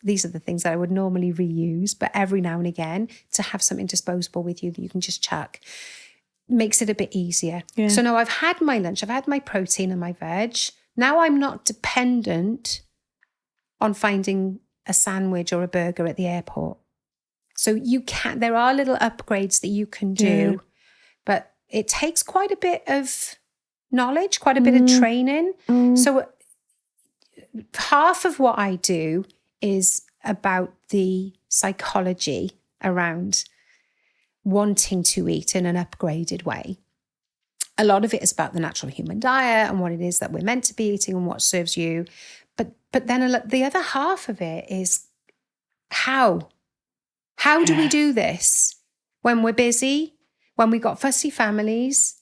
These are the things that I would normally reuse, but every now and again, to have something disposable with you that you can just chuck makes it a bit easier. Yeah. So now I've had my lunch, I've had my protein and my veg. Now I'm not dependent on finding a sandwich or a burger at the airport. So there are little upgrades that you can do, but it takes quite a bit of knowledge, quite a bit of training. So half of what I do is about the psychology around wanting to eat in an upgraded way. A lot of it is about the natural human diet and what it is that we're meant to be eating and what serves you. But then the other half of it is how do we do this when we're busy, when we've got fussy families,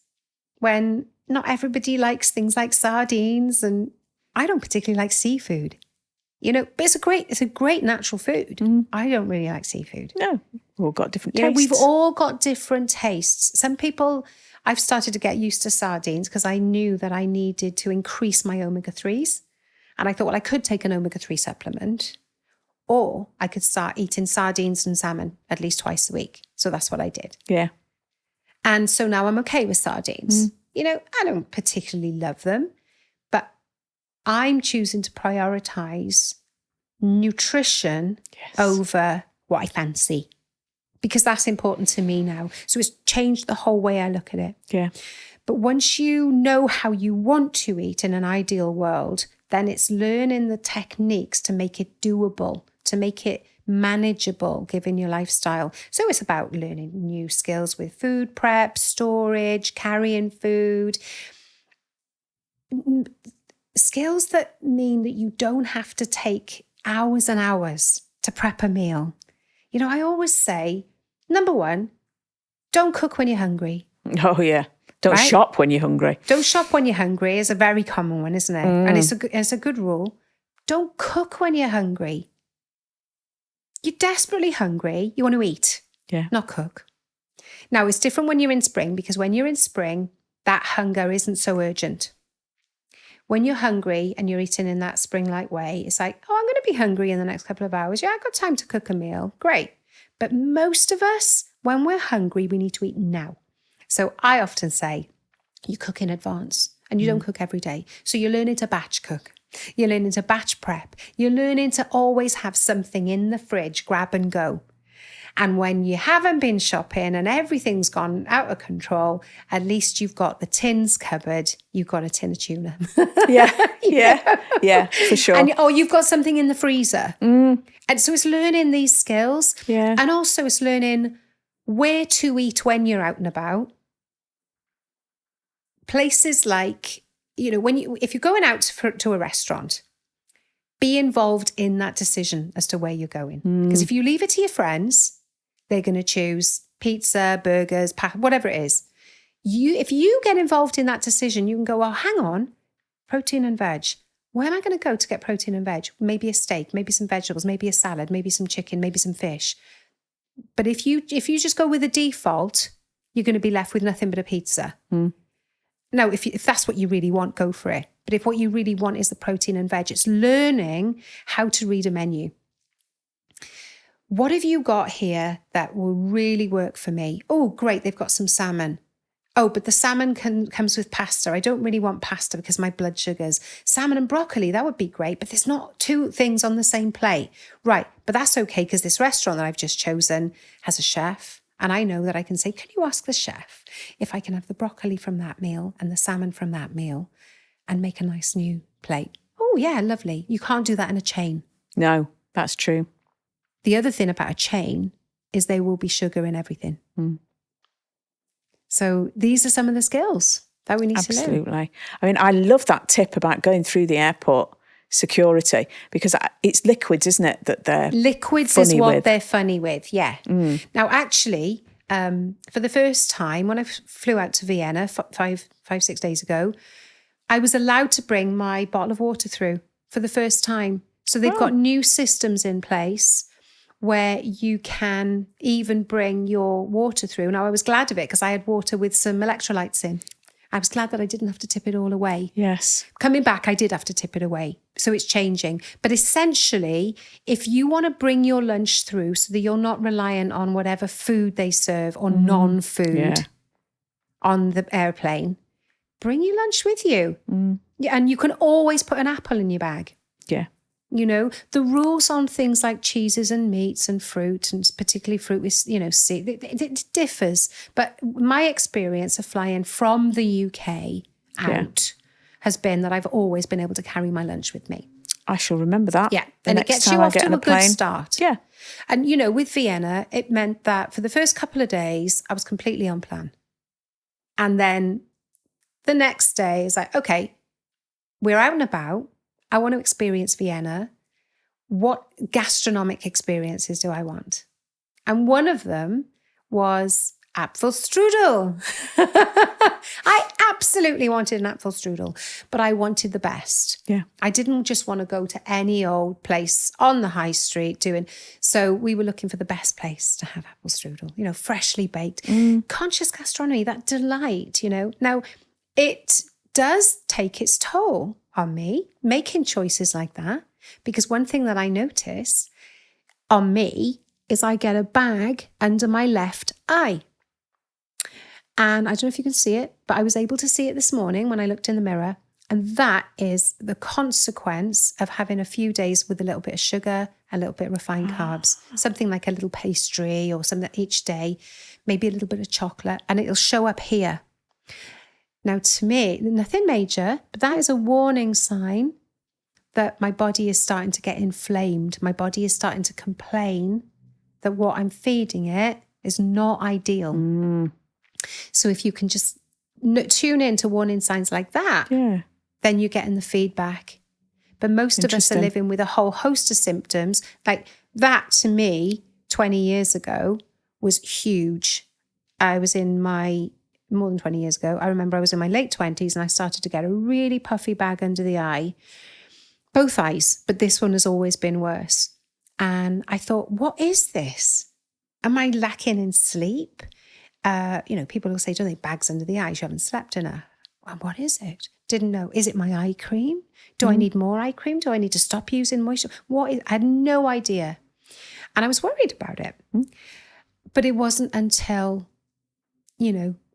when not everybody likes things like sardines, and I don't particularly like seafood. But it's a great natural food. I don't really like seafood. No, we've all got different tastes. We've all got different tastes. Some people, I've started to get used to sardines because I knew that I needed to increase my omega-3s. And I thought, well, I could take an omega-3 supplement, or I could start eating sardines and salmon at least twice a week. So that's what I did. Yeah. And so now I'm okay with sardines. I don't particularly love them, but I'm choosing to prioritize nutrition over what I fancy, because that's important to me now. So it's changed the whole way I look at it. Yeah. But once you know how you want to eat in an ideal world, then it's learning the techniques to make it doable, to make it manageable given your lifestyle. So it's about learning new skills with food prep, storage, carrying food. Skills that mean that you don't have to take hours and hours to prep a meal. I always say, number one, don't cook when you're hungry. Oh, yeah. Don't Right? shop when you're hungry. Don't shop when you're hungry is a very common one, isn't it? And it's a good rule. Don't cook when you're hungry. You're desperately hungry. You want to eat, not cook. Now, it's different when you're in spring, because when you're in spring, that hunger isn't so urgent. When you're hungry and you're eating in that spring-like way, it's like, oh, I'm going to be hungry in the next couple of hours. Yeah, I've got time to cook a meal. Great. But most of us, when we're hungry, we need to eat now. So I often say, you cook in advance and you don't cook every day. So you're learning to batch cook. You're learning to batch prep. You're learning to always have something in the fridge, grab and go. And when you haven't been shopping and everything's gone out of control, at least you've got the tins covered. You've got a tin of tuna. Yeah, for sure. And, you've got something in the freezer. And so it's learning these skills. Yeah. And also it's learning where to eat when you're out and about. Places like, if you're going out to a restaurant, be involved in that decision as to where you're going. Because if you leave it to your friends, they're going to choose pizza, burgers, whatever it is. If you get involved in that decision, you can go, oh, hang on, protein and veg. Where am I going to go to get protein and veg? Maybe a steak, maybe some vegetables, maybe a salad, maybe some chicken, maybe some fish. But if you just go with the default, you're going to be left with nothing but a pizza. No, if that's what you really want, go for it. But if what you really want is the protein and veg, it's learning how to read a menu. What have you got here that will really work for me? Oh, great, they've got some salmon. Oh, but the salmon comes with pasta. I don't really want pasta because my blood sugars. Salmon and broccoli, that would be great, but there's not two things on the same plate. Right, but that's okay because this restaurant that I've just chosen has a chef. And I know that I can say, can you ask the chef if I can have the broccoli from that meal and the salmon from that meal and make a nice new plate? Oh, yeah, lovely. You can't do that in a chain. No, that's true. The other thing about a chain is there will be sugar in everything. So these are some of the skills that we need to learn. Absolutely. I mean, I love that tip about going through the airport security because it's liquids, isn't it, that they're liquids funny is what with. They're funny with, yeah. Now, actually, for the first time when I flew out to Vienna 6 days ago, I was allowed to bring my bottle of water through for the first time. So they've got new systems in place where you can even bring your water through. Now, I was glad of it because I had water with some electrolytes in. I was glad that I didn't have to tip it all away. Yes. Coming back, I did have to tip it away. So it's changing. But essentially, if you want to bring your lunch through so that you're not reliant on whatever food they serve or non-food on the airplane, bring your lunch with you. Yeah, and you can always put an apple in your bag. Yeah. You know, the rules on things like cheeses and meats and fruit, and particularly fruit with, it differs. But my experience of flying from the UK out has been that I've always been able to carry my lunch with me. I shall remember that. Yeah. And it gets you off to a good start. Yeah. And, with Vienna, it meant that for the first couple of days, I was completely on plan. And then the next day is like, okay, we're out and about. I want to experience Vienna. What gastronomic experiences do I want? And one of them was Apfelstrudel. I absolutely wanted an Apfelstrudel, but I wanted the best. Yeah. I didn't just want to go to any old place on the high street so we were looking for the best place to have Apfelstrudel, freshly baked, conscious gastronomy, that delight, Now, it does take its toll on me, making choices like that. Because one thing that I notice on me is I get a bag under my left eye. And I don't know if you can see it, but I was able to see it this morning when I looked in the mirror. And that is the consequence of having a few days with a little bit of sugar, a little bit of refined carbs, something like a little pastry or something each day, maybe a little bit of chocolate, and it'll show up here. Now, to me, nothing major, but that is a warning sign that my body is starting to get inflamed. My body is starting to complain that what I'm feeding it is not ideal. So if you can just tune in to warning signs like that, then you're getting the feedback. But most of us are living with a whole host of symptoms. Like that, to me, 20 years ago, was huge. I was in my more than 20 years ago, I remember I was in my late 20s and I started to get a really puffy bag under the eye, both eyes, but this one has always been worse. And I thought, what is this? Am I lacking in sleep? People will say, don't they, bags under the eyes, you haven't slept enough. Well, what is it? Didn't know. Is it my eye cream? Do I need more eye cream? Do I need to stop using moisture? I had no idea. And I was worried about it. But it wasn't until,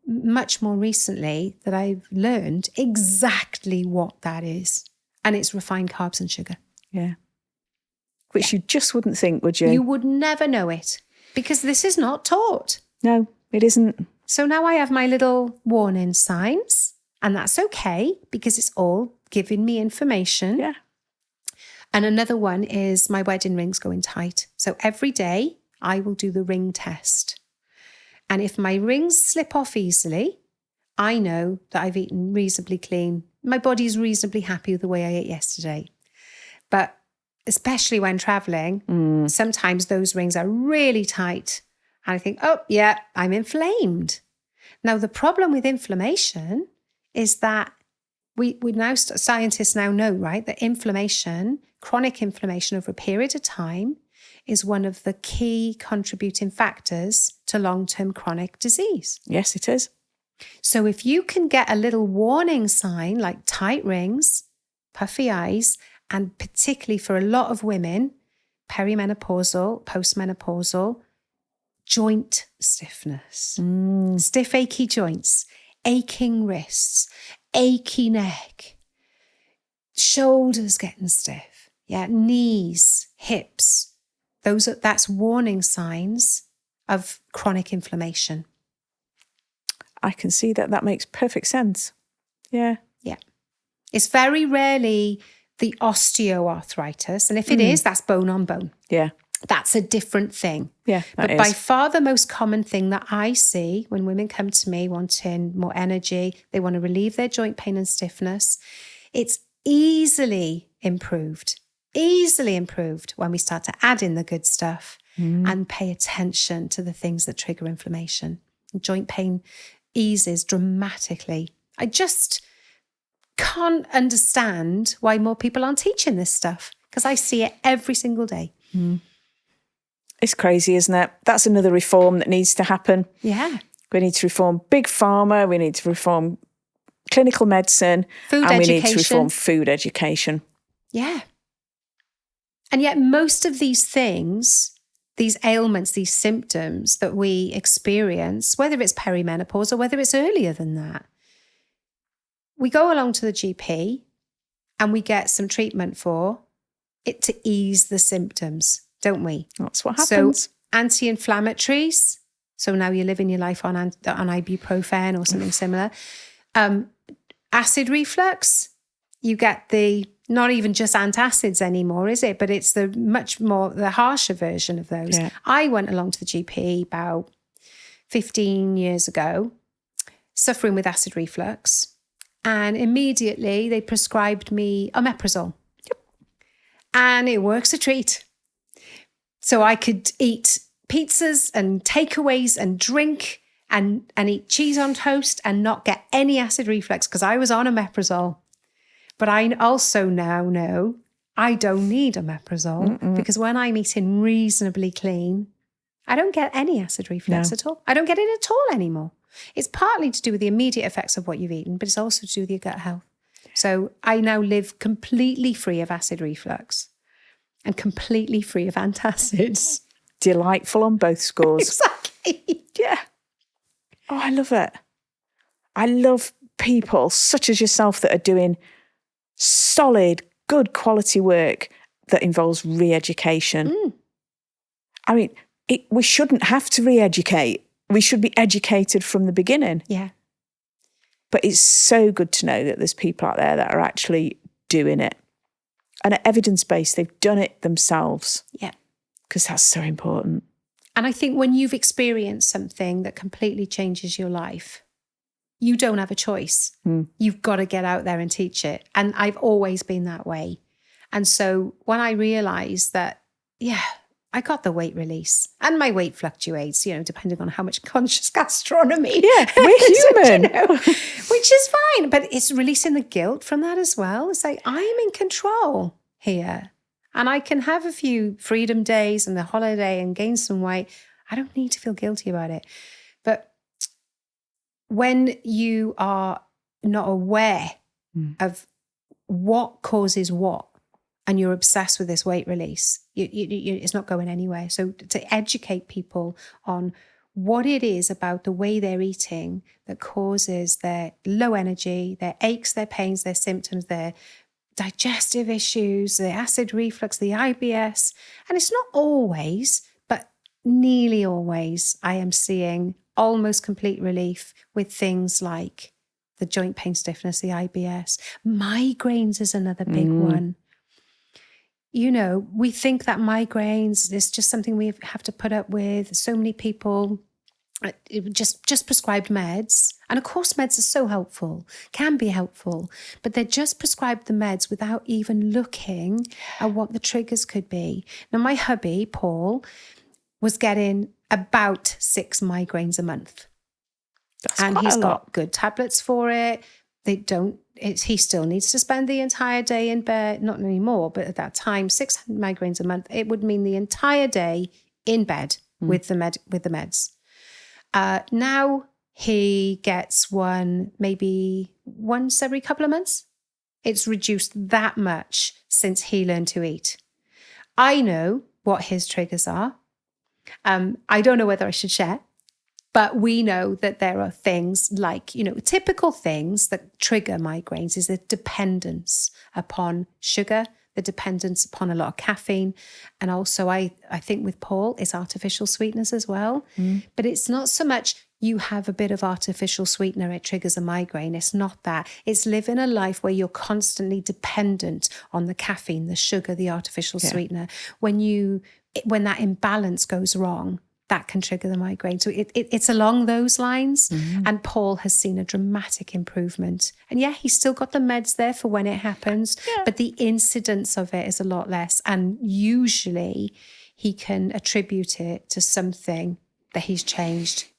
much more recently that I've learned exactly what that is. And it's refined carbs and sugar. Yeah. Which you just wouldn't think, would you? You would never know it because this is not taught. No, it isn't. So now I have my little warning signs, and that's okay because it's all giving me information. Yeah. And another one is my wedding ring's going tight. So every day I will do the ring test. And if my rings slip off easily, I know that I've eaten reasonably clean. My body's reasonably happy with the way I ate yesterday. But especially when traveling, sometimes those rings are really tight. And I think, oh, yeah, I'm inflamed. Now, the problem with inflammation is that scientists now know, right, that inflammation, chronic inflammation over a period of time is one of the key contributing factors to long-term chronic disease. Yes, it is. So if you can get a little warning sign like tight rings, puffy eyes, and particularly for a lot of women, perimenopausal, postmenopausal, joint stiffness, stiff achy joints, aching wrists, achy neck, shoulders getting stiff, knees, hips. That's warning signs of chronic inflammation. I can see that makes perfect sense. Yeah. Yeah. It's very rarely the osteoarthritis. And if it is, that's bone on bone. Yeah. That's a different thing. Yeah. But by far the most common thing that I see when women come to me wanting more energy, they want to relieve their joint pain and stiffness. It's easily improved when we start to add in the good stuff and pay attention to the things that trigger inflammation. Joint pain eases dramatically. I just can't understand why more people aren't teaching this stuff because I see it every single day. It's crazy, isn't it? That's another reform that needs to happen. Yeah. We need to reform big pharma. We need to reform clinical medicine. Food and education. We need to reform food education. Yeah. And yet most of these things, these ailments, these symptoms that we experience, whether it's perimenopause or whether it's earlier than that, we go along to the GP and we get some treatment for it to ease the symptoms, don't we? That's what happens. So anti-inflammatories. So now you're living your life on ibuprofen or something similar. Acid reflux, you get not even just antacids anymore, is it? But it's the harsher version of those. Yeah. I went along to the GP about 15 years ago, suffering with acid reflux. And immediately they prescribed me omeprazole. Yep. And it works a treat. So I could eat pizzas and takeaways and drink and eat cheese on toast and not get any acid reflux because I was on omeprazole. But I also now know I don't need omeprazole because when I'm eating reasonably clean, I don't get any acid reflux at all. I don't get it at all anymore. It's partly to do with the immediate effects of what you've eaten, but it's also to do with your gut health. So I now live completely free of acid reflux and completely free of antacids. Delightful on both scores. Exactly. Yeah. Oh, I love it. I love people such as yourself that are doing solid, good quality work that involves re-education. I mean, we shouldn't have to re-educate. We should be educated from the beginning. Yeah. But it's so good to know that there's people out there that are actually doing it. And are evidence-based, they've done it themselves. Yeah. Because that's so important. And I think when you've experienced something that completely changes your life, you don't have a choice. You've got to get out there and teach it. And I've always been that way. And so when I realized that, I got the weight release, and my weight fluctuates, depending on how much conscious gastronomy. Yeah, we're human. Which is fine, but it's releasing the guilt from that as well. It's like, I'm in control here, and I can have a few freedom days and the holiday and gain some weight. I don't need to feel guilty about it. But when you are not aware of what causes what, and you're obsessed with this weight release, it's not going anywhere. So to educate people on what it is about the way they're eating that causes their low energy, their aches, their pains, their symptoms, their digestive issues, the acid reflux, the IBS. And it's not always, but nearly always, I am seeing almost complete relief with things like the joint pain stiffness, the IBS. Migraines is another big one. We think that migraines is just something we have to put up with. So many people just prescribed meds. And of course, meds are so helpful, can be helpful, but they're just prescribed the meds without even looking at what the triggers could be. Now, my hubby, Paul, was getting about 6 migraines a month. And he's got good tablets for it. He still needs to spend the entire day in bed, not anymore, but at that time, 6 migraines a month, it would mean the entire day in bed with the meds. Now he gets one maybe once every couple of months. It's reduced that much since he learned to eat. I know what his triggers are. I don't know whether I should share. But we know that there are things like, typical things that trigger migraines is the dependence upon sugar, the dependence upon a lot of caffeine. And also I think with Paul, it's artificial sweeteners as well. But it's not so much you have a bit of artificial sweetener, it triggers a migraine. It's not that. It's living a life where you're constantly dependent on the caffeine, the sugar, the artificial sweetener. When that imbalance goes wrong, that can trigger the migraine. So it's along those lines. And Paul has seen a dramatic improvement. And yeah, he's still got the meds there for when it happens, but the incidence of it is a lot less. And usually he can attribute it to something that he's changed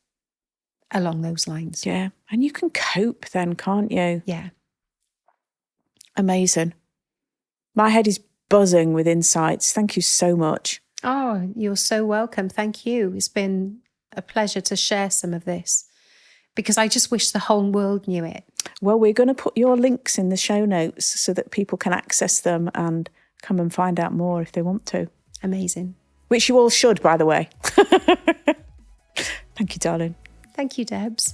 along those lines. Yeah. And you can cope then, can't you? Yeah. Amazing. My head is buzzing with insights. Thank you so much. Oh, you're so welcome. Thank you. It's been a pleasure to share some of this because I just wish the whole world knew it. Well, we're going to put your links in the show notes so that people can access them and come and find out more if they want to. Amazing. Which you all should, by the way. Thank you, darling. Thank you, Debs.